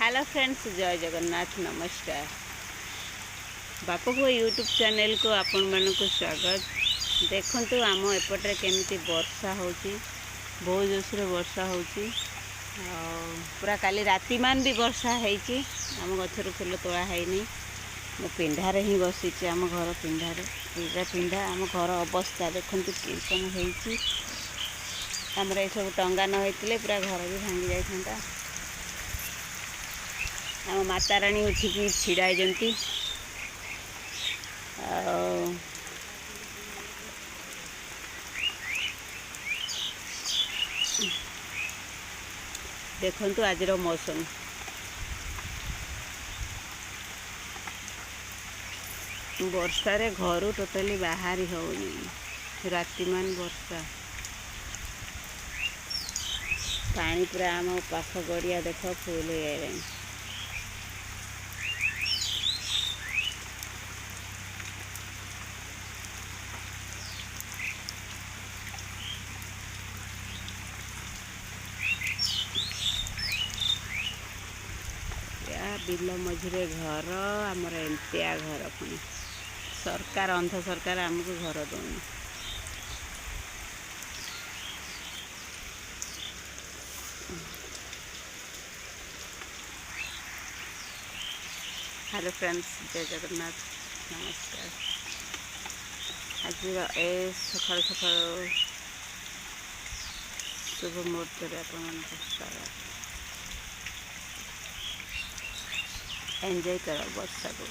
Hello friends, जय जगन्नाथ, नमस्कार। बापू को यूट्यूब चैनल को आपण मानक स्वागत। देखंतु आम एपटे केमिति वर्षा होची, बहुत जोर वर्षा होची। पूरा काली राति मान भी वर्षा होती। आम गचर फुल तोड़ा है नहीं, मो पिंडार ही बसी आम घर पिंडार। ये पिंडा आम घर अवस्था देखते टीसन होती। आमर ये सब टंगा न होते पूरा घर भी भांगी जाता। आम माता राणी उठिकी छिड़ा होती। देखंतु आजिर मौसम वर्षारे घर टोटाली बाहरी होनी। राति मान वर्षा पानी पूरा आम पाख गड़िया देख फुल हो गए। बिल मझे घर आमर एमतिया घर पुणी सरकार अंध सरकार आमको घर दौनी। हेलो फ्रेंड्स, जय जगन्नाथ, नमस्कार। आज ए सकाल सकाल शुभ मुहूर्त स्वागत। एंजॉय करो वर्षा को।